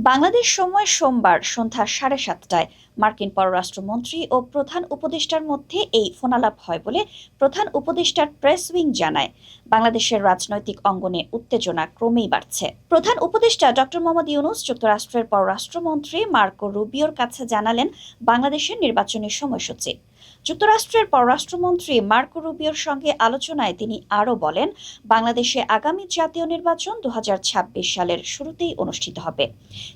বাংলাদেশ সময় সোমবার সন্ধ্যা 7:30টায় মার্কিন পররাষ্ট্রমন্ত্রী ও প্রধান উপদেষ্টার মধ্যে এই ফোনালাপ হয় বলে প্রধান উপদেষ্টার প্রেস উইং জানায়। বাংলাদেশের রাজনৈতিক অঙ্গনে উত্তেজনা ক্রমেই বাড়ছে। প্রধান উপদেষ্টা ডক্টর মোহাম্মদ ইউনূস যুক্তরাষ্ট্রের পররাষ্ট্রমন্ত্রী মার্কো রুবিওর কাছে জানালেন বাংলাদেশের নির্বাচনী সময়সূচি। যুক্তরাষ্ট্রের পররাষ্ট্রমন্ত্রী মার্কো রুবিওর সঙ্গে আলোচনায় তিনি আরও বলেন, বাংলাদেশে আগামী জাতীয় নির্বাচন 2026 সালের শুরুতেই অনুষ্ঠিত হবে।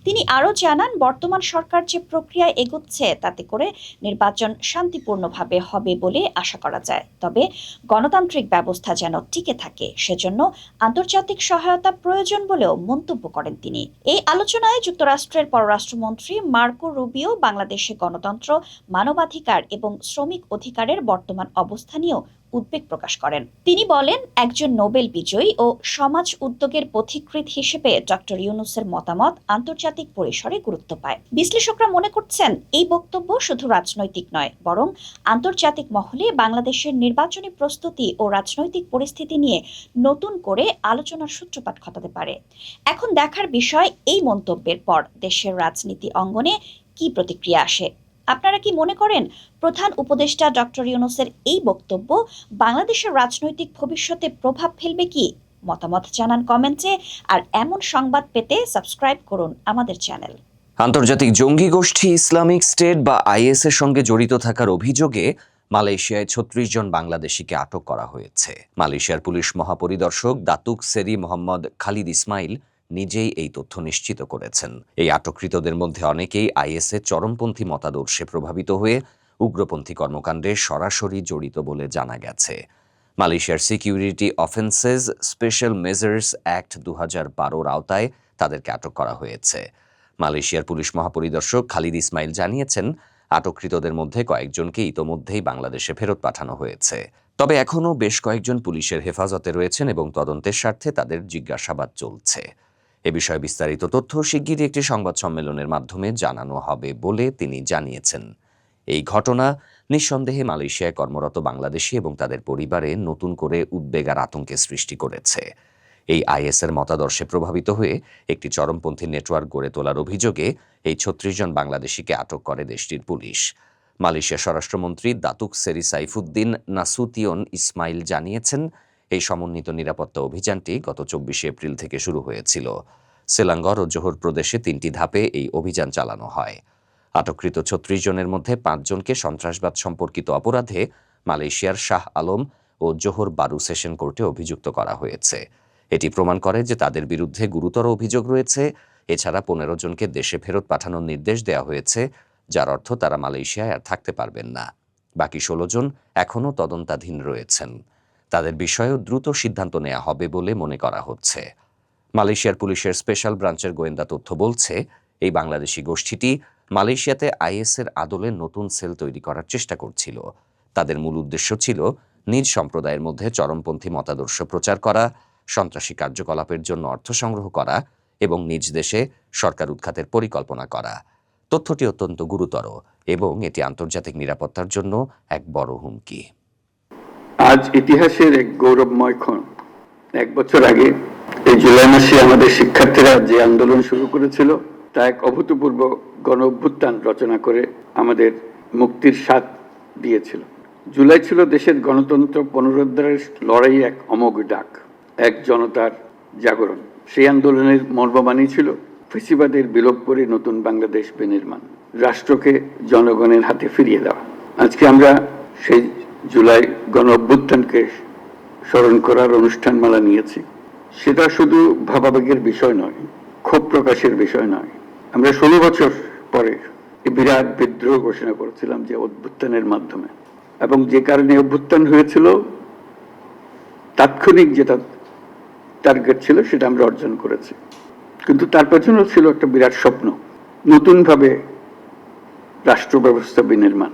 তিনি আরও জানান, বর্তমান সরকার যে প্রক্রিয়ায় এগোচ্ছে তাতে করে নির্বাচন শান্তিপূর্ণভাবে হবে বলে আশা করা যায়। তবে গণতান্ত্রিক ব্যবস্থা যেন টিকে থাকে সেজন্য আন্তর্জাতিক সহায়তা প্রয়োজন বলেও মন্তব্য করেন তিনি। এই আলোচনায় যুক্তরাষ্ট্রের পররাষ্ট্রমন্ত্রী মার্কো রুবিও বাংলাদেশে গণতন্ত্র, মানবাধিকার এবং শ্রমিক অধিকারের বর্তমান অবস্থা নিয়েও উদ্বেগ প্রকাশ করেন। তিনি বলেন, একজন নোবেল বিজয়ী ও সমাজ উদ্যোগের পথিকৃৎ হিসেবে ডক্টর ইউনূসের মতামত আন্তর্জাতিক পরিসরে গুরুত্ব পায়। বিশ্লেষকরা মনে করছেন, এই বক্তব্য শুধু রাজনৈতিক নয়, বরং আন্তর্জাতিক মহলে বাংলাদেশের নির্বাচনী প্রস্তুতি ও রাজনৈতিক পরিস্থিতি নিয়ে নতুন করে আলোচনার সূত্রপাত ঘটাতে পারে। এখন দেখার বিষয় এই মন্তব্যের পর দেশের রাজনীতি অঙ্গনে কি প্রতিক্রিয়া আসে। আপনারা কি মনে করেন প্রধান উপদেষ্টা ডক্টর ইউনূসের এই বক্তব্য বাংলাদেশের রাজনৈতিক ভবিষ্যতে প্রভাব ফেলবে কি? মতামত জানান কমেন্টে। আর এমন সংবাদ পেতে সাবস্ক্রাইব করুন আমাদের চ্যানেল। আন্তর্জাতিক জঙ্গি গোষ্ঠী ইসলামিক স্টেট বা আইএস এর সঙ্গে জড়িত থাকার অভিযোগে মালয়েশিয়ায় 36 জন বাংলাদেশিকে আটক করা হয়েছে। মালয়েশিয়ার পুলিশ মহাপরিদর্শক দাতুক সেরি মোহাম্মদ খালিদ ইসমাইল নিজেই এই তথ্য নিশ্চিত করেছেন। এই আটককৃতদের মধ্যে অনেকেই আইএস এর চরমপন্থী মতাদর্শে প্রভাবিত হয়ে উগ্রপন্থী কর্মকাণ্ডে সরাসরি জড়িত বলে জানা গেছে। মালয়েশিয়ার security offences special measures act 2012-র আওতায় তাদেরকে আটক করা হয়েছে। মালয়েশিয়ার পুলিশ মহাপরিদর্শক খালিদ ইসমাইল জানিয়েছেন, আটককৃতদের মধ্যে কয়েকজনকে ইতোমধ্যেই বাংলাদেশে ফেরত পাঠানো হয়েছে। তবে এখনও বেশ কয়েকজন পুলিশের হেফাজতে রয়েছেন এবং তদন্তের স্বার্থে তাদের জিজ্ঞাসাবাদ চলছে। এ বিষয়ে বিস্তারিত তথ্য শিগগিরই একটি সংবাদ সম্মেলনের মাধ্যমে জানানো হবে বলে তিনি জানিয়েছেন। এই ঘটনা নিঃসন্দেহে মালয়েশিয়ায় কর্মরত বাংলাদেশি এবং তাদের পরিবারে নতুন করে উদ্বেগ আর আতঙ্কের সৃষ্টি করেছে। এই আইএসের মতাদর্শে প্রভাবিত হয়ে একটি চরমপন্থী নেটওয়ার্ক গড়ে তোলার অভিযোগে এই 36 জন বাংলাদেশিকে আটক করে দেশটির পুলিশ। মালয়েশিয়া স্বরাষ্ট্রমন্ত্রী দাতুক সেরি সাইফুদ্দিন নাসুতিয়ন ইসমাইল জানিয়েছেন, এই সমন্বিত নিরাপত্তা অভিযানটি গত 24 এপ্রিল থেকে শুরু হয়েছিল। সেলাঙ্গর ও জোহর প্রদেশে 3টি ধাপে এই অভিযান চালানো হয়। আটককৃত 36 জনের মধ্যে 5 জনকে সন্ত্রাসবাদ সম্পর্কিত অপরাধে মালয়েশিয়ার শাহ আলম ও জোহর বারু সেশন কোর্টে অভিযুক্ত করা হয়েছে। এটি প্রমাণ করে যে তাদের বিরুদ্ধে গুরুতর অভিযোগ রয়েছে। এছাড়া 15 জনকে দেশে ফেরত পাঠানোর নির্দেশ দেওয়া হয়েছে, যার অর্থ তারা মালয়েশিয়ায় আর থাকতে পারবেন না। বাকি 16 জন এখনও তদন্তাধীন রয়েছেন। তাদের বিষয়েও দ্রুত সিদ্ধান্ত নেওয়া হবে বলে মনে করা হচ্ছে। মালয়েশিয়ার পুলিশের স্পেশাল ব্রাঞ্চের গোয়েন্দা তথ্য বলছে, এই বাংলাদেশি গোষ্ঠীটি মালয়েশিয়াতে আইএসের আদলে নতুন সেল তৈরি করার চেষ্টা করছিল। তাদের মূল উদ্দেশ্য ছিল নিজ সম্প্রদায়ের মধ্যে চরমপন্থী মতাদর্শ প্রচার করা, সন্ত্রাসী কার্যকলাপের জন্য অর্থ সংগ্রহ করা এবং নিজ দেশে সরকার উৎখাতের পরিকল্পনা করা। তথ্যটি অত্যন্ত গুরুতর এবং এটি আন্তর্জাতিক নিরাপত্তার জন্য এক বড় হুমকি। আজ ইতিহাসের এক গৌরবময় ক্ষণ। 1 বছর আগে এই জুলাই মাসে আমাদের শিক্ষার্থীরা যে আন্দোলন শুরু করেছিল তা এক অভূতপূর্ব গণ অভ্যুত্থান রচনা করে আমাদের মুক্তির স্বাদ দিয়েছিল। জুলাই ছিল দেশের গণতন্ত্র পুনরুদ্ধারের লড়াই এক অমোঘ ডাক, এক জনতার জাগরণ। সেই আন্দোলনের মর্মবাণী ছিল ফ্যাসিবাদের বিলোপ করে নতুন বাংলাদেশ বিনির্মাণ, রাষ্ট্রকে জনগণের হাতে ফিরিয়ে দেওয়া। আজকে আমরা সেই জুলাই গণ অভ্যুত্থানকে স্মরণ করার অনুষ্ঠানমালা নিয়েছি। সেটা শুধু ভাবাবেগের বিষয় নয়, ক্ষোভ প্রকাশের বিষয় নয়। আমরা 16 বছর পরে বিরাট বিদ্রোহ ঘোষণা করেছিলাম যে অভ্যুত্থানের মাধ্যমে, এবং যে কারণে অভ্যুত্থান হয়েছিল তাৎক্ষণিক যেটা টার্গেট ছিল সেটা আমরা অর্জন করেছি। কিন্তু তার পেছনেও ছিল একটা বিরাট স্বপ্ন, নতুনভাবে রাষ্ট্র ব্যবস্থা বিনির্মাণ,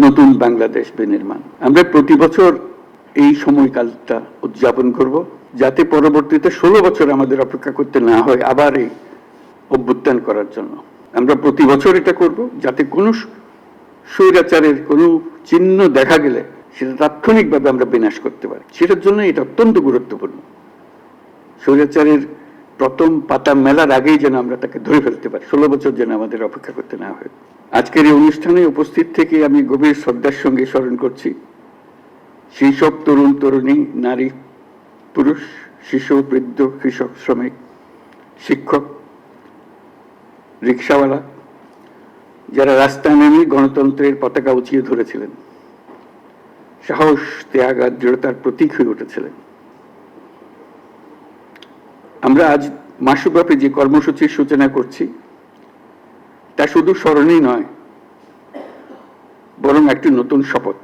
নতুন বাংলাদেশ বিনির্মাণ। আমরা প্রতি বছর এই সময়কালটা উদযাপন করব, যাতে পরবর্তীতে 16 বছর আমাদের অপেক্ষা করতে না হয় আবার এই অভ্যুত্থান করার জন্য। আমরা প্রতি বছর এটা করব, যাতে কোনো স্বৈরাচারের কোনো চিহ্ন দেখা গেলে সেটা তাৎক্ষণিকভাবে আমরা বিনাশ করতে পারি। সেটার জন্য এটা অত্যন্ত গুরুত্বপূর্ণ। স্বৈরাচারের প্রথম পাতা মেলার আগেই যেন আমরা তাকে ধরে ফেলতে পারি, 16 বছর যেন আমাদের অপেক্ষা করতে না হয়। আজকের এই অনুষ্ঠানে উপস্থিত থেকে আমি গভীর শ্রদ্ধার সঙ্গে স্মরণ করছি সেই সব তরুণ তরুণী, নারী পুরুষ, শিশু, বৃদ্ধ, কৃষক, শ্রমিক, শিক্ষক, রিক্সাওয়ালা, যারা রাস্তায় নেমে গণতন্ত্রের পতাকা উঁচিয়ে ধরেছিলেন, সাহস, ত্যাগ আর দৃঢ়তার প্রতীক হয়ে উঠেছিলেন। আমরা আজ মাসব্যাপী যে কর্মসূচির সূচনা করছি তা শুধু স্মরণই নয়, বরং একটি নতুন শপথ।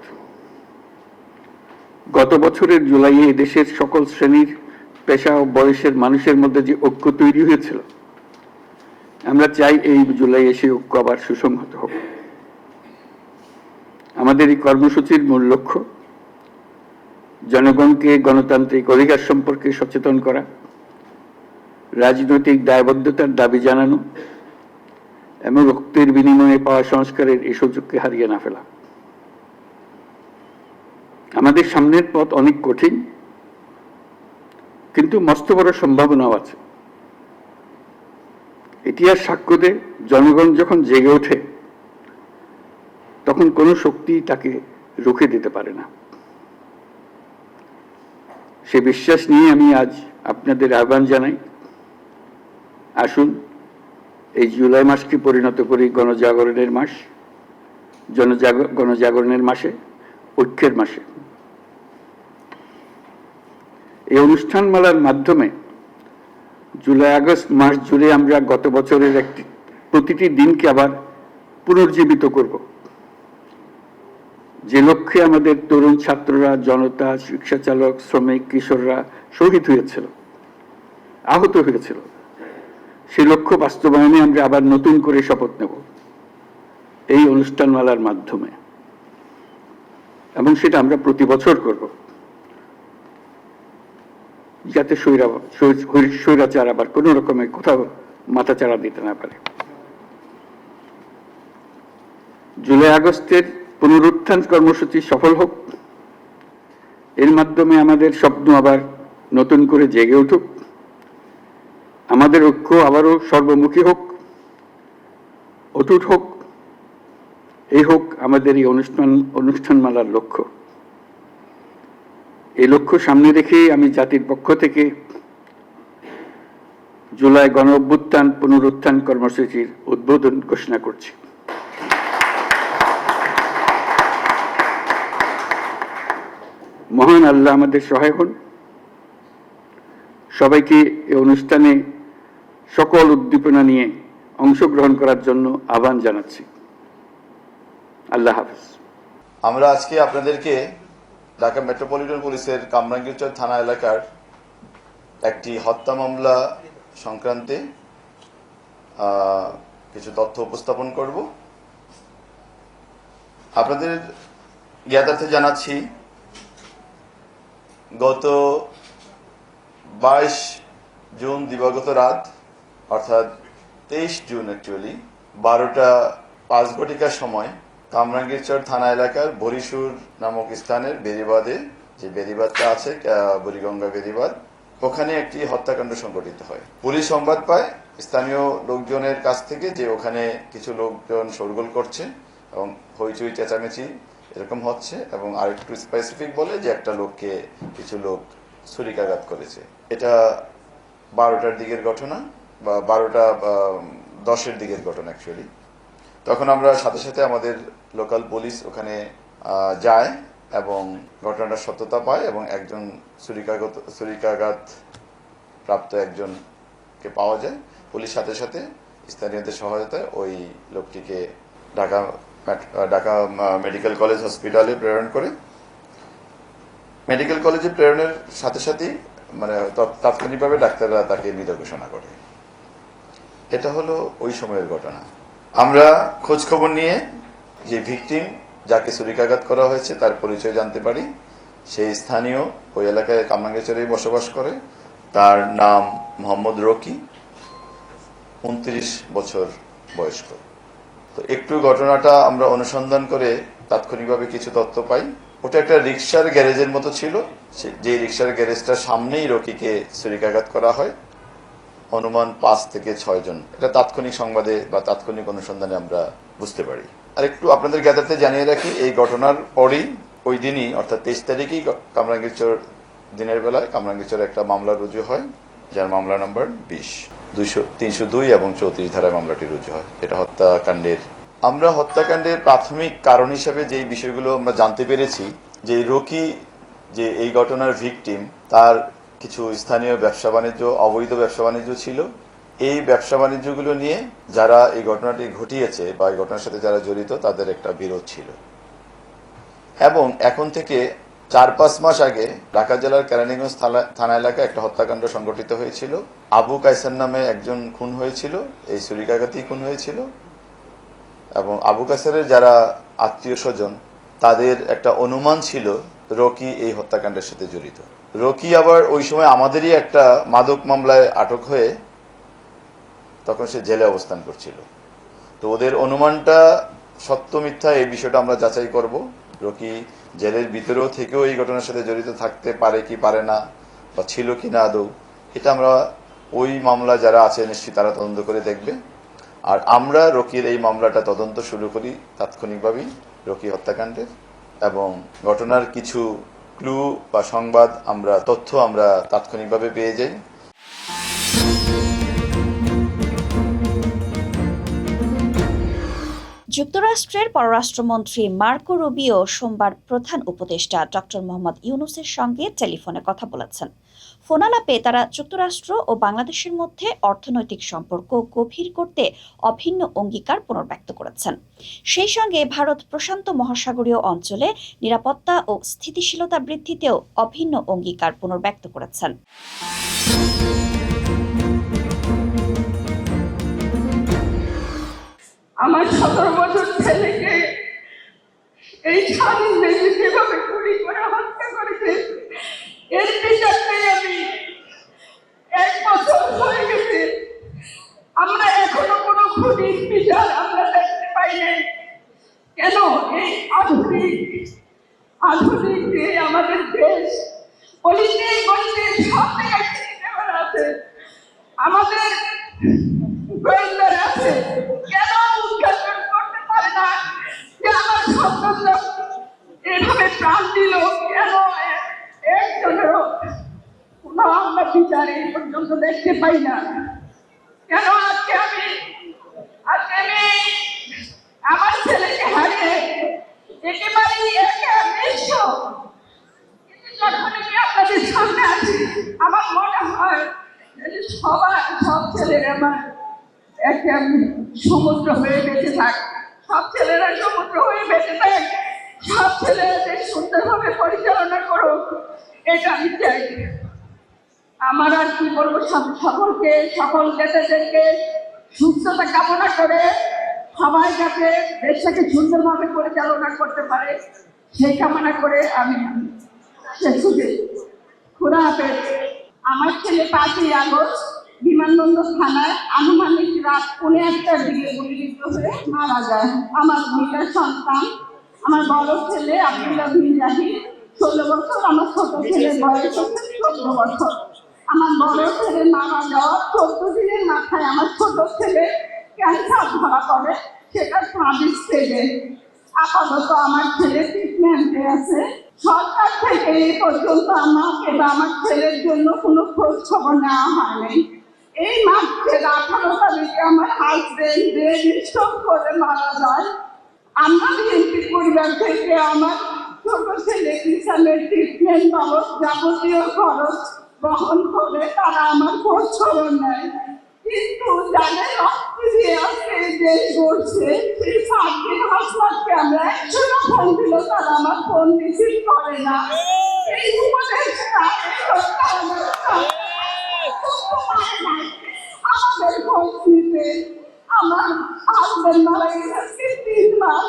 গত বছরের জুলাইয়ে দেশের সকল শ্রেণীর, পেশা ও বয়সের মানুষের মধ্যে যে ঐক্য তৈরি হয়েছিল, আমরা চাই এই জুলাইয়ে সেই ঐক্য আবার সুসংহত হোক। আমাদের এই কর্মসূচির মূল লক্ষ্য জনগণকে গণতান্ত্রিক অধিকার সম্পর্কে সচেতন করা, রাজনৈতিক দায়বদ্ধতার দাবি জানানো এবং রক্তের বিনিময়ে পাওয়া সংস্কারের এই সুযোগকে হারিয়ে না ফেলা। আমাদের সামনের পথ অনেক কঠিন, কিন্তু মস্ত বড় সম্ভাবনাও আছে। ইতিহাস সাক্ষ্য দেয়, জনগণ যখন জেগে ওঠে তখন কোনো শক্তি তাকে রুখে দিতে পারে না। সে বিশ্বাস নিয়ে আমি আজ আপনাদের আহ্বান জানাই, আসুন এই জুলাই মাসকে পরিণত করি গণজাগরণের মাস, গণজাগরণের মাসে, ঐক্যের মাসে। এই অনুষ্ঠানমালার মাধ্যমে জুলাই আগস্ট মাস জুড়ে আমরা গত বছরের প্রতিটি দিনকে আবার পুনর্জীবিত করব, যে লক্ষ্যে আমাদের তরুণ ছাত্ররা, জনতা, রিক্সা চালক, শ্রমিক, কিশোররা শহীদ হয়েছিল, আহত হয়েছিল। সেই লক্ষ্য বাস্তবায়নে আমরা আবার নতুন করে শপথ নেব এই অনুষ্ঠানমালার মাধ্যমে, এবং সেটা আমরা প্রতি বছর করব, যাতে স্বৈরাচার আবার কোনো রকমের কোথাও মাথাচাড়া দিতে না পারে। জুলাই আগস্টের পুনরুত্থান কর্মসূচি সফল হোক, এর মাধ্যমে আমাদের স্বপ্ন আবার নতুন করে জেগে উঠুক, আমাদের ঐক্য আবারও সর্বমুখী হোক, অটুট হোক। এই হোক আমাদের এই অনুষ্ঠানমালার লক্ষ্য। এই লক্ষ্য সামনে রেখে আমি জাতির পক্ষ থেকে জুলাই গণ অভ্যুত্থান পুনরুত্থান কর্মসূচির উদ্বোধন ঘোষণা করছি। মহান আল্লাহ আমাদের সহায় হন। সবাইকে এই অনুষ্ঠানে সকল উদ্দীপনা নিয়ে অংশগ্রহণ করার জন্য আহ্বান জানাচ্ছি। আল্লাহ হাফেজ। আমরা আজকে আপনাদেরকে ঢাকা মেট্রোপলিটন পুলিশের কামরাঙ্গীরচর থানা এলাকার একটি হত্যা মামলা সংক্রান্তে কিছু তথ্য উপস্থাপন করব। আপনাদের জ্ঞাতার্থে জানাচ্ছি, গত 22 জুন দিবাগত রাত, অর্থাৎ 23 জুন অ্যাকচুয়ালি 12:05 সময় কামরাঙ্গীরচর থানা এলাকার বরিশুর নামক স্থানের বেরিবাদে, যে বেরিবাদটা আছে বুড়িগঙ্গা বেরিবাদ, ওখানে একটি হত্যাকাণ্ড সংঘটিত হয়। পুলিশ সংবাদ পায় স্থানীয় লোকজনের কাছ থেকে যে ওখানে কিছু লোকজন শোরগোল করছে এবং হইচই চেঁচামেচি এরকম হচ্ছে, এবং আরেকটু স্পেসিফিক বলে যে একটা লোককে কিছু লোক ছুরিকাঘাত করেছে। এটা 12টার দিকের ঘটনা বা 12:10 দিকের ঘটনা অ্যাকচুয়ালি। তখন আমরা সাথে সাথে আমাদের লোকাল পুলিশ ওখানে যায় এবং ঘটনাটার সত্যতা পায় এবং একজন ছুরিকাঘাত প্রাপ্ত একজনকে পাওয়া যায়। পুলিশ সাথে সাথে স্থানীয়দের সহায়তায় ওই লোকটিকে ঢাকা মেডিকেল কলেজ হসপিটালে প্রেরণ করে। মেডিকেল কলেজে প্রেরণের সাথে সাথেই তাৎক্ষণিকভাবে ডাক্তাররা তাকে মৃত ঘোষণা করে। এটা হলো ওই সময়ের ঘটনা। আমরা খোঁজ খবর নিয়ে যে ভিকটিম, যাকে ছুরিকাঘাত করা হয়েছে, তার পরিচয় জানতে পারি। সেই স্থানীয়, ওই এলাকায় কামরাঙ্গীরচরে বসবাস করে। তার নাম মোহাম্মদ রকি, 29 বছর বয়স্ক। তো একটু ঘটনাটা আমরা অনুসন্ধান করে তাৎক্ষণিকভাবে কিছু তথ্য পাই। ওটা একটা রিক্সার গ্যারেজের মতো ছিল, যে রিক্সার গ্যারেজটার সামনেই রকিকে ছুরিকাঘাত করা হয়। অনুমান 5 থেকে 6 জন। এটা তাৎক্ষণিক সংবাদে বা তাৎক্ষণিক অনুসন্ধানে আমরা বুঝতে পারি। আর একটু আপনাদের জ্ঞাতার্থে জানিয়ে রাখি, এই ঘটনার পরই ওই দিনই অর্থাৎ 23 তারিখেই কামরাঙ্গীরচর দিনের বেলায় কামরাঙ্গীরচরে একটা মামলা রুজু হয়, যার মামলা নাম্বার 20-302 এবং 34 ধারায় মামলাটি রুজু হয়, যেটা হত্যাকাণ্ডের। আমরা হত্যাকাণ্ডের প্রাথমিক কারণ হিসেবে যেই বিষয়গুলো আমরা জানতে পেরেছি, যে রকি যে এই ঘটনার ভিকটিম, তার কিছু স্থানীয় ব্যবসা বাণিজ্য, অবৈধ ব্যবসা বাণিজ্য ছিল। এই ব্যবসা বাণিজ্যগুলো নিয়ে যারা এই ঘটনাটি ঘটিয়েছে বা এই ঘটনার সাথে যারা জড়িত, তাদের একটা বিরোধ ছিল। এবং এখন থেকে 4-5 মাস আগে ঢাকা জেলার কেরানীগঞ্জ থানা এলাকায় একটা হত্যাকাণ্ড সংঘটিত হয়েছিল। আবু কায়সার নামে একজন খুন হয়েছিল, এই ছুরিকাঘাতেই খুন হয়েছিল। এবং আবু কায়সারের যারা আত্মীয় স্বজন, তাদের একটা অনুমান ছিল রকি এই হত্যাকাণ্ডের সাথে জড়িত। রকি আবার ওই সময় আমাদেরই একটা মাদক মামলায় আটক হয়ে তখন সে জেলে অবস্থান করছিল। তো ওদের অনুমানটা সত্য মিথ্যা এই বিষয়টা আমরা যাচাই করব। রকি জেলের ভিতরেও থেকেও এই ঘটনার সাথে জড়িত থাকতে পারে কি পারে না, বা ছিল কি না আদৌ, এটা আমরা ওই মামলা যারা আছে নিশ্চয়ই তারা তদন্ত করে দেখবে। আর আমরা রকির এই মামলাটা তদন্ত শুরু করি তাৎক্ষণিকভাবেই রকি হত্যাকাণ্ডের, এবং ঘটনার কিছু ক্লু বা সংবাদ তথ্য আমরা তাৎক্ষণিকভাবে পেয়ে যাই। যুক্তরাষ্ট্রের পররাষ্ট্রমন্ত্রী মার্কো রুবিও সোমবার প্রধান উপদেষ্টা ডক্টর মোহাম্মদ ইউনূসের সঙ্গে টেলিফোনে কথা বলেছেন। ফোনালাপে তারা যুক্তরাষ্ট্র ও বাংলাদেশের মধ্যে অর্থনৈতিক সম্পর্ক গভীর করতে অভিন্ন অঙ্গীকার পুনর্ব্যক্ত করেছেন। সেই সঙ্গে ভারত প্রশান্ত মহাসাগরীয় অঞ্চলে নিরাপত্তা ও স্থিতিশীলতা বৃদ্ধিতেও অভিন্ন অঙ্গীকার পুনর্ব্যক্ত করেছেন। আমার 17 বছর ছেলেকে এই স্বাধীন দেশে যেভাবে গুলি করে হত্যা করেছে, এর বিচারটাই আমি 1 বছর হয়ে গেছে, আমরা এখনো কোনো খুনির বিচার আমরা দেখতে পাই নাই। কেন এই আধুনিক যে আমাদের দেশ, অলিতে গলিতে সব জায়গায় সিনেমা আছে, আমাদের গোয়েন্দারা আছে, কেন উদ্ঘাটন করতে পারে না যে আমার সন্তানরা এভাবে প্রাণ দিল? কেন একজনেরও কোনো আমরা বিচার এই পর্যন্ত দেখতে পাই না? কেন আজকে আমি আমার ছেলেকে হারিয়ে একেবারেই একা নিঃস্ব, কিন্তু যখন আমি আপনাদের সামনে আছি আমার মনে হয় সব ছেলেরা আমার একটা সমুদ্র হয়ে বেঁচে থাক, সব ছেলেরা সমুদ্র হয়ে বেঁচে থাক, সব ছেলেদের সুন্দরভাবে পরিচালনা করো, এটা আমি চাই। আমার আর কি বলবো, সকল দেশকে সুস্থতা কামনা করে সবাই যাতে দেশটাকে সুন্দরভাবে পরিচালনা করতে পারে সেই কামনা করে আমি শেষ করি। খোদা হাফেজ। আমার ছেলে 5ই আগস্ট বিমানবন্দর থানায় আনুমানিক রাত 1:15টার দিকে গুলিবিদ্ধ হয়ে মারা যায়। আমার 2টা সন্তান, আমার বড় ছেলে আব্দুল্লাহ বিন জাহিদ 16 বছর, আমার ছোট ছেলের বয়স হচ্ছে 14 বছর। আমার বড় ছেলে মারা যাওয়ার 14 দিনের মাথায় আমার ছোট ছেলে ক্যান্সার ধরা পড়ে, সেটা 3rd স্টেজে। আপাতত আমার ছেলে ট্রিটমেন্টে আছে। সরকার থেকে এই পর্যন্ত আমাকে বা আমার ছেলের জন্য কোনো খোঁজ খবর নেওয়া হয়নি। এই মাসের 18 তারিখে আমার হাজবেন্ড ব্রেন স্ট্রোক করে মারা যায়। আমরা বিএনপি পরিবার থেকে আমার ছোট ছেলে কিষানের ট্রিটমেন্ট বাবদ যাবতীয় খরচ বহন করে তারা আমার খোঁজ খবর নেয়, কিন্তু যাদের রক্ত দিয়ে আজকে দেশ গড়ছে সেই সার্বিক হাসপাতালকে আমরা 100 ফোন দিল, তারা আমার ফোন রিসিভ করে না। এই উপদেশটা আমাদের খোঁজ নিতে। আমার হাজবেন্ড মারা গেছে 3 মাস,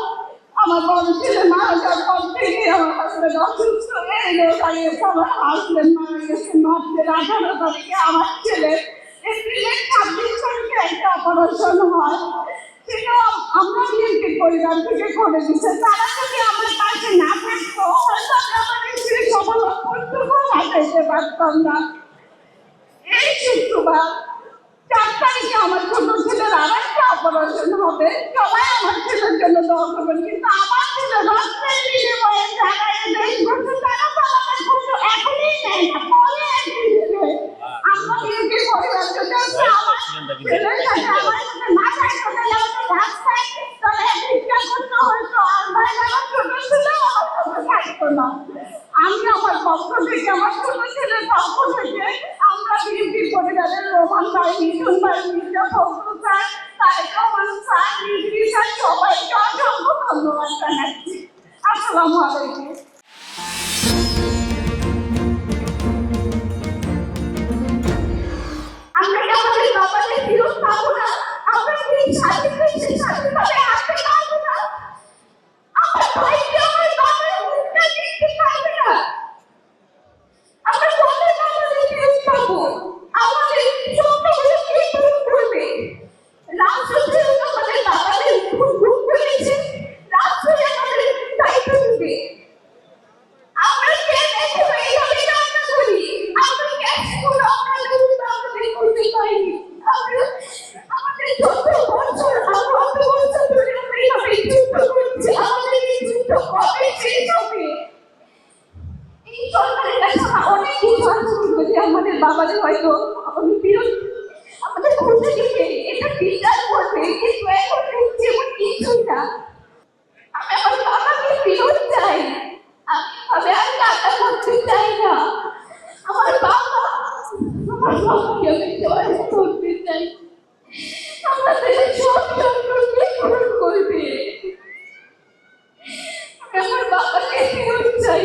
আমার বড় ছেলে মারা যাওয়ার পর থেকে আমার হাজবেন্ড অসুস্থ হয়ে গেছে। আমার হাজবেন্ড মারা গেছে মার্চের 18 তারিখে। আমার ছেলে এপ্রিলের 26 তারিখে একটা অপারেশন হয়, সেটাও আমরা বিএনপি পরিবার থেকে করে দিচ্ছে। তারা যদি আমার পাশে না থাকতো হয়তো আমাদের সেই সফলতা করতে পারতাম না। এই শুক্রবার 4 তারিখে আমার ছোট ছেলের আরেকটা অপারেশন হবে, সবাই আমার ছেলের জন্য দোয়া করবেন। কিন্তু আমার ছেলে রক্তের বিনিময়ে যারা এই দেশ গড়ছে তারা তো আমাদের খোঁজ এখনই নেয় না, পরে একদিন নেবে। আমরা বিএনপি পরিবার যদি আছে, আমার ছেলের সাথে আমার সাথে না থাকতো তাহলে আমাদের রাস্তায় তাহলে ভিক্ষা করতে হতো, আর ভাই আমার ছোট ছেলে আমার সাথে থাকতো না। আমি আমার পক্ষ থেকে, আমার ছোট ছেলের পক্ষ থেকে আমরা বিএনপি পরিবারের রোমান ভাই, মিঠুন ভাই, Mirza Fakhrul sir, Tarique Rahman sir, Rizvi sir সবাইকে অসংখ্য ধন্যবাদ জানাচ্ছি। আসসালামু আলাইকুম। আমরা কি আমাদের বাবাদের ফিরত পাবো না? আমরা কি স্বাধীনভাবে আসতে পারবো না? আমার ভাইকে আমার বাবার মুখটা দেখতে পারবে না। আমরা কবে বাবাদের ফিরত পাবো? আমাদের ছোটবেলা কে ফিরত করবে? রাষ্ট্র আমাদের বাবাদের ঘুম করেছে, রাষ্ট্র আমাদের দায়িত্ব দিবে। আমরা কে দেখে এইভাবে রান্না করি, আমরা গ্যাসগুলো আমাদের করতে পারিনি। আমাদের যত বছর, আমরা অত বছর ধরে আমরা এইভাবে যুদ্ধ করছি, আমাদের এই যুদ্ধ কবে শেষ হবে? এই সরকারের কাছে অনেক কিছু আছে যে আমাদের বাবাদের হয়তো আমাদের খুঁজে দিবে, এটা বিচার করবে, কিন্তু এখন দেখছি এমন কিছুই না। আমি আমার বাবাকে ফেরত চাই, আমি আর কাটা করতে চাই না। আমার বাবাকে আমি জয় করতে চাই, আমাদের সব সম্পর্কে পূরণ করবে। আমি আমার বাবাকে ফেরত চাই।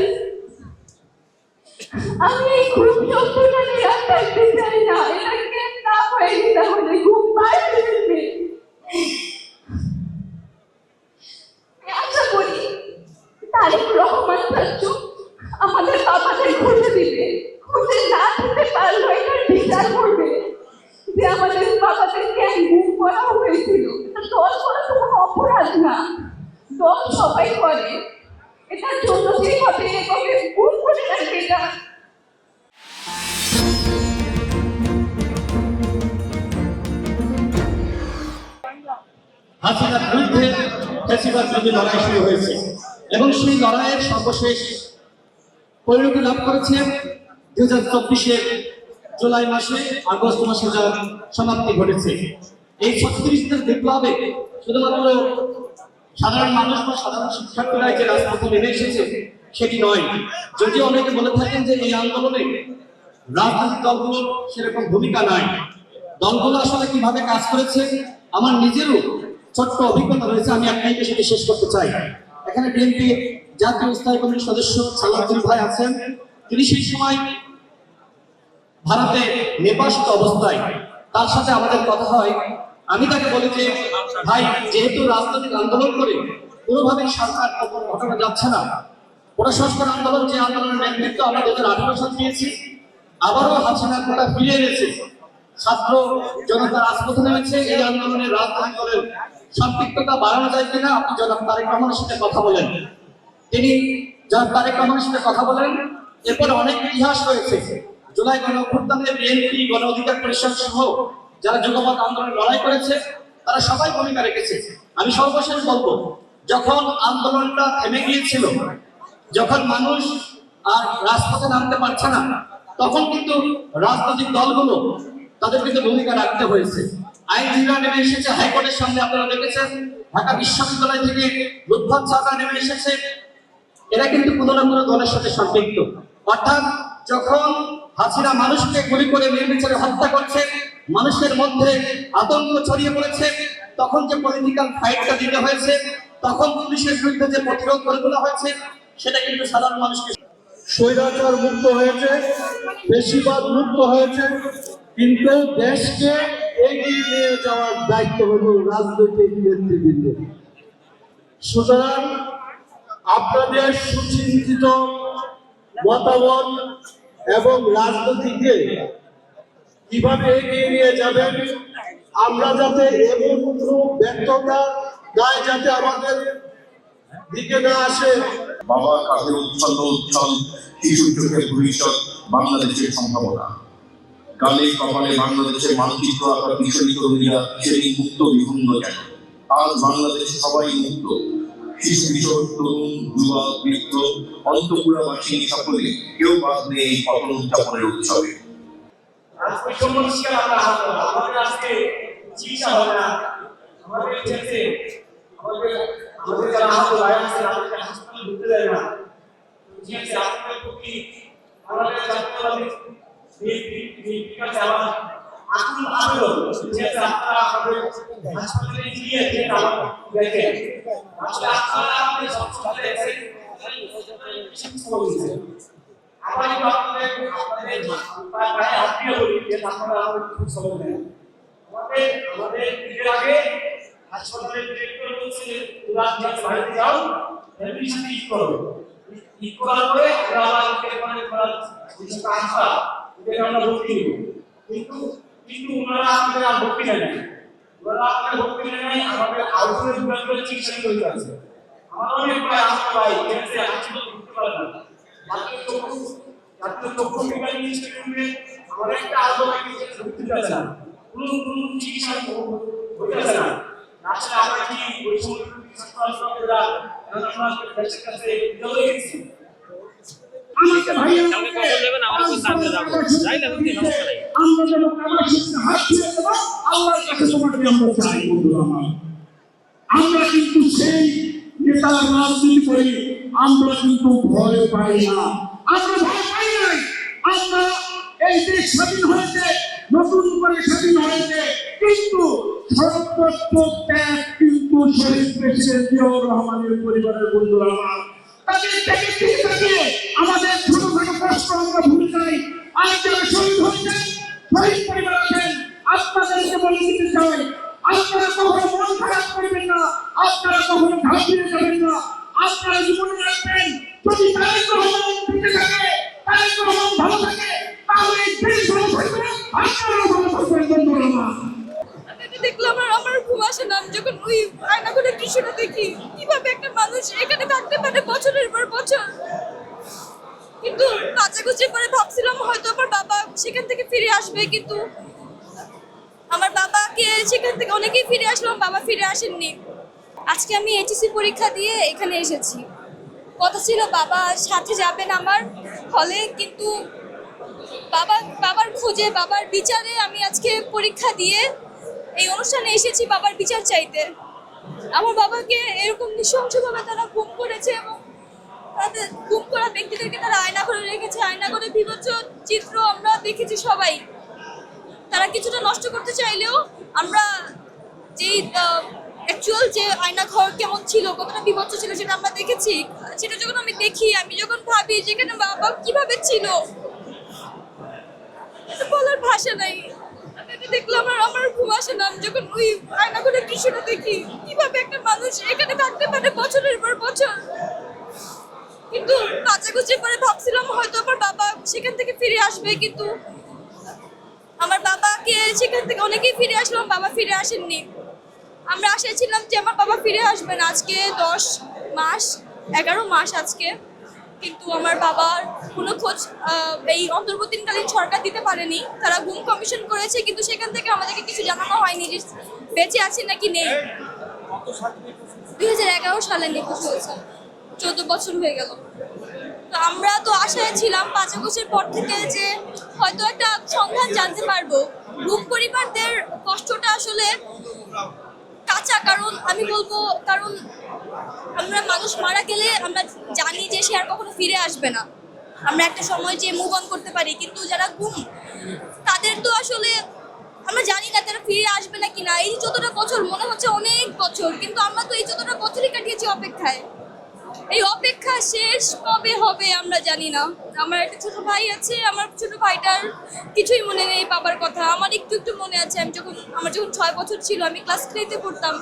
আমি এই ঘুম যন্ত্রণা নিয়ে আর থাকতে চাই না। এটা কেন না হয়নি, তাহলে ঘুম বাইরে ফেলবে। আশা করি তারেক রহমান চাচু আমাদের বাবাদের খুঁজে দিবে, খুঁজে না দিতে পারলো এটার বিচার করবে যে আমাদের বাবাদের কেন গুম করা হয়েছিল। দল করা তো কোনো অপরাধ না, দল সবাই করে, এটার জন্য যেভাবে এভাবে গুম করে রাখবে এটা হাসিনার বিরুদ্ধে ফ্যাসিবাদ বিরোধী লড়াই শুরু হয়েছে এবং সেই লড়াইয়ের সর্বশেষ পরিণতি লাভ করেছে 2024-এর জুলাই মাসে, আগস্ট মাসে যার সমাপ্তি ঘটেছে। এই 36 দিনের বিপ্লবে শুধুমাত্র সাধারণ মানুষ বা সাধারণ শিক্ষার্থীরাই যে রাজপথে নেমে এসেছে সেটি নয়। যদিও অনেকে বলে থাকেন যে এই আন্দোলনে রাজনৈতিক দলগুলোর সেরকম ভূমিকা নাই, দলগুলো আসলে কিভাবে কাজ করেছে আমার নিজেরও ছোট্ট অভিজ্ঞতা রয়েছে, আমি আপনাকে সেটি শেষ করতে চাই। এখানে বিএনপি জাতীয় স্থায়ী কমিটির সদস্য সালাউদ্দিন ভাই আছেন, তিনি সেই সময় ভারতে নির্বাসিত অবস্থায় তার সাথে আমাদের কথা হয়। আমি তাকে বলি যে ভাই, যেহেতু রাজনৈতিক আন্দোলন করে কোনোভাবেই সরকার ঘটানো যাচ্ছে না, কোটা সংস্কার আন্দোলন, যে আন্দোলনের নেতৃত্ব আমরা 2018 সালে দিয়েছি, আবারও হাসিনা কোটা ফিরিয়ে এনেছে, ছাত্র জনতা রাজপথে নেমেছে, এই আন্দোলনের রাজনৈতিক দলের সম্পৃক্ততা বাড়ানো যায় কিনা আপনি জনাব তারেক রহমানের সাথে কথা বলেন। তিনি জনাব তারেক রহমানের সাথে কথা বলেন। এরপর অনেক ইতিহাস রয়েছে। জুলাই গণ অভ্যুত্থানে বিএনপি, গণ অধিকার পরিষদ সহ যারা যুগপৎ আন্দোলনে লড়াই করেছে তারা সবাই ভূমিকা রেখেছে। আমি সর্বশেষ বলবো, যখন আন্দোলনটা থেমে গিয়েছিল, যখন মানুষ আর রাজপথে নামতে পারছে না, তখন কিন্তু রাজনৈতিক দলগুলো তাদের কিন্তু ভূমিকা রাখতে হয়েছে। আইনজীবীরা নেমে এসেছে হাইকোর্টের সামনে, আপনারা দেখেছেন ঢাকা বিশ্ববিদ্যালয় থেকে লুৎফাত ছাত্ররা নেমে এসেছে, এরা কিন্তু কোনো না কোনো দলের সাথে সম্পৃক্ত। অর্থাৎ যখন হাসিনা মানুষকে গুলি করে নির্বিচারে হত্যা করছে, মানুষের মধ্যে আতঙ্ক ছড়িয়ে পড়েছে, তখন যে পলিটিক্যাল ফাইটটা দিতে হয়েছে, তখন পুলিশের বিরুদ্ধে যে প্রতিরোধ করে তোলা হয়েছে, সেটা কিন্তু সাধারণ মানুষকে স্বৈরাচার মুক্ত হয়েছে, বেশিরভাগ মুক্ত হয়েছে, কিন্তু দেশকে এগিয়ে নিয়ে যাওয়ার দায়িত্ব হল রাজনৈতিক নেতৃবৃন্দ। সুতরাং আপনাদের সুচিন্তিত মতামত এবং রাজনীতিকে কিভাবে এগিয়ে নিয়ে যাবেন, আমরা যাতে এমন কোনো ব্যর্থতা দায় যাতে আমাদের দিকে না আসে। বাবার কাছে উচ্ছল উচ্ছল শিশু চোখের ভবিষ্যৎ, বাংলাদেশের সম্ভাবনা। কালে কপালে বাংলাদেশের মানচিত্র আঁকা কিশোরী তরুণীরা সেই মুক্ত বিভঙ্গ যেন। আজ বাংলাদেশ সবাই মুক্ত, শিশু কিশোর তরুণ যুবা বৃদ্ধ অন্তপুরাবাসী সকলে কেউ বাদ নেই এই পতন উদযাপনের উৎসবে। আজ বৈষম্য শিকার আমরা আমাদের আজকে চিকিৎসা হবে না, আমাদের ক্ষেত্রে আমাদের যারা আহত ভাই আছে তাদেরকে হাসপাতালে ঢুকতে দেয় না। ঠিক আছে, আপনাদের প্রতি আমাদের জাতীয়তাবাদী বিকাশ আমার আকুল আবেদন যে আপনারা আমাদের হাসপাতালে গিয়ে দেখেন আসলে আপনারা আমাদের সবসময় দেখেন আমরা কিন্তু আপনাদের প্রায় আত্মীয় বলি যে আপনারা আমাদের খুব সবল দেন। আমাদের ঈদের আগে হাসপাতালের ডিরেক্টর বলছে তোমরা বাড়িতে যাও, এমনি সাথে ঈদ করো, ঈদ করার পরে আমরা আবার করার আশা এটা আমরা ভর্তি নিব। কিন্তু ওনারা আমাদের আর ভর্তি নেয় নাই, ওনারা আমাদের ভর্তি নেয় নাই, আমাদের আউটডোরে দূরান্তরে চিকিৎসা করতে আছে। আমার অনেক প্রায় আসতে ভাই এসে হাসপাতাল ঢুকতে পারে না। জাতীয় চক্ষু বিজ্ঞান ইনস্টিটিউটে আমাদের একটা আলোচনা কিন্তু ঢুকতে পারে না, কোনো চিকিৎসা হইতেছে না। আসলে আমরা কি ওই সময় চিকিৎসা আমরা দেশের কাছে চলে গেছি। আমরা যেন কারোর সাথে হাত ছেড়ে দেব, আল্লাহর কাছে তোমাকে আমরা চাই। আমরা কিন্তু সেই নেতার রাজনীতি করি, আমরা কিন্তু ভয় পাই না, আমরা ভয় পাই নাই। আমরা এই দেশ স্বাধীন হয়েছে, নতুন করে স্বাধীন হয়েছে, কিন্তু সর্বোচ্চ ত্যাগ কিন্তু শহীদ প্রেসিডেন্ট জিয়াউর রহমানের পরিবারের বন্ধুরা আমার। তাদের থেকে ঠিক থাকে আমাদের ছোটখাটো কষ্ট আমরা ভুলে যাই। আর যারা শহীদ হয়েছেন, শহীদ পরিবার আছেন, আপনাদেরকে বলে দিতে চাই, আপনারা কখনো মন খারাপ করবেন না, আপনারা কখনো ঘাবড়ে যাবেন না। আপনারা জীবনে রাখবেন, যদি তারেক রহমান বেঁচে থাকে, তারেক রহমান ভালো থাকে, তাহলে এই দেশ ভালো থাকবে, আপনারাও ভালো থাকবেন বন্ধুরা আমার। দেখলাম আমার ঘুম আসে না, যখন ওই আয়না করে দৃশ্যটা দেখি কিভাবে একটা মানুষ এখানে থাকতে পারে বছরের পর বছর। কিন্তু কাচাকুচি করে ভাবছিলাম হয়তো আমার বাবা সেখান থেকে ফিরে আসবে, কিন্তু আমার বাবাকে সেখান থেকে অনেকেই ফিরে আসলাম, বাবা ফিরে আসেননি। আজকে আমি এইচএসসি পরীক্ষা দিয়ে এখানে এসেছি, কথা ছিল বাবা সাথে যাবেন আমার হলে, কিন্তু বাবার খোঁজে বাবার বিচারে আমি আজকে পরীক্ষা দিয়ে এই অনুষ্ঠানে এসেছি বাবার বিচার চাইতে। আমার বাবাকে এরকম নৃশংসভাবে তারা গুম করেছে এবং তাদের গুম করা ব্যক্তিদেরকে তারা আয়না করে রেখেছে, আয়না করে বিভৎস চিত্র আমরা দেখেছি সবাই। তারা কিছুটা নষ্ট করতে চাইলেও আমরা যেই অ্যাকচুয়াল যে আয়না ঘর কেমন ছিল, কতটা বিভৎস ছিল সেটা আমরা দেখেছি। সেটা যখন আমি দেখি, আমি যখন ভাবি যেখানে বাবা কিভাবে ছিল, বলার ভাষা নাই। দেখলাম আমার ঘুম আসে না, যখন ওই আয়না করে দৃশ্যটা দেখি কিভাবে একটা মানুষ এখানে থাকতে পারে বছরের পর বছর। কিন্তু কাচাকুচি করে ভাবছিলাম হয়তো আমার বাবা সেখান থেকে ফিরে আসবে, কিন্তু আমার বাবাকে সেখান থেকে অনেকেই ফিরে আসলাম, বাবা ফিরে আসেননি। আমরা আশায় ছিলাম যে আমার বাবা ফিরে আসবেন। আজকে 11 মাস আজকে, কিন্তু আমার বাবার কোনো খোঁজ এই অন্তর্বর্তীকালীন সরকার দিতে পারেনি। তারা গুম কমিশন করেছে, কিন্তু সেখান থেকে আমাদেরকে কিছু জানানো হয়নি যে বেঁচে আছে নাকি নেই। 2011 সালে নিখোঁজ হয়েছে, 14 বছর হয়ে গেল। তো আমরা তো আশায় ছিলাম 5 আগস্টের পর থেকে যে হয়তো একটা সন্ধান জানতে পারবো। গুম পরিবারদের কষ্টটা আসলে কাঁচা, কারণ আমি বলবো কারণ আমরা মানুষ মারা গেলে আমরা জানি যে সে আর কখনো ফিরে আসবে না, আমরা একটা সময় যে মুভ অন করতে পারি, কিন্তু যারা গুম তাদের তো আসলে আমরা জানি না তারা ফিরে আসবে না কিনা। এই 14টা বছর মনে হচ্ছে অনেক বছর, কিন্তু আমরা তো এই 14টা বছরই কাটিয়েছি অপেক্ষায়। এই অপেক্ষা শেষ কবে হবে আমরা জানি না। আমার একটা ছোট ভাই আছে, আমার ছোট ভাইটার কিছুই মনে নেই বাবার কথা। আমার একটু একটু মনে আছে, আমার যখন 6 বছর ছিল, আমি ক্লাস 3-তে পড়তাম,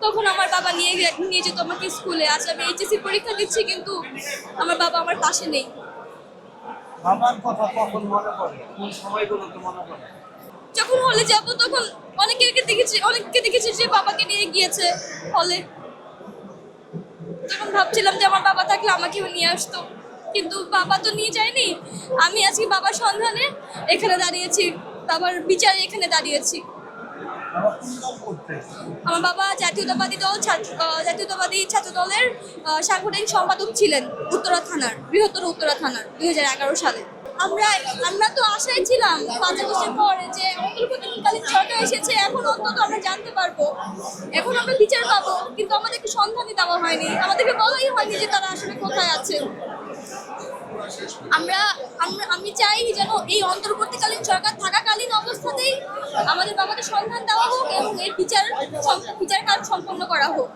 তখন আমার বাবা নিয়ে যেত আমাকে স্কুলে। আজ আমি এইচএসসি পরীক্ষা দিচ্ছি, কিন্তু আমার বাবা আমার পাশে নেই। বাবার কথা কখন মনে পড়ে, কোন সময়গুলোতে মনে পড়ে? যখন হলে যাব তখন অনেকে দেখেছি যে বাবাকে নিয়ে গিয়েছে হলে। তখন ভাবছিলাম যে আমার বাবা থাকলে আমাকেও নিয়ে আসতো, কিন্তু বাবা তো নিয়ে যায়নি। আমি আজকে বাবার সন্ধানে এখানে দাঁড়িয়েছি। বাবার বিচারে এখানে দাঁড়িয়েছি। বাবা কোন দল করতে? আমার বাবা জাতীয়তাবাদী ছাত্র দলের সাংগঠনিক সম্পাদক ছিলেন উত্তরা থানার, বৃহত্তর উত্তরা থানার 2011 সালে। আমরা তো আশায় ছিলাম 5 আগস্টের পরে যে অন্তর্বর্তীকালীন সরকার এসেছে, এখন অন্তত আমরা জানতে পারবো, এখন আমরা বিচার পাবো, কিন্তু আমাদেরকে সন্ধানই দেওয়া হয়নি, আমাদেরকে বলাই হয়নি যে তারা আসলে কোথায় আছে। আমি চাই যেন এই অন্তর্বর্তীকালীন সরকার থাকাকালীন অবস্থাতেই আমাদের বাবাকে সন্ধান দেওয়া হোক এবং এর বিচার কাজ সম্পন্ন করা হোক।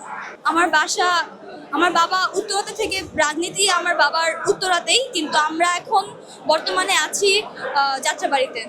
আমার বাবা উত্তরাতে থেকে রাজনীতি আমার বাবার উত্তরাতেই, কিন্তু আমরা এখন বর্তমানে আছি যাত্রাবাড়িতে।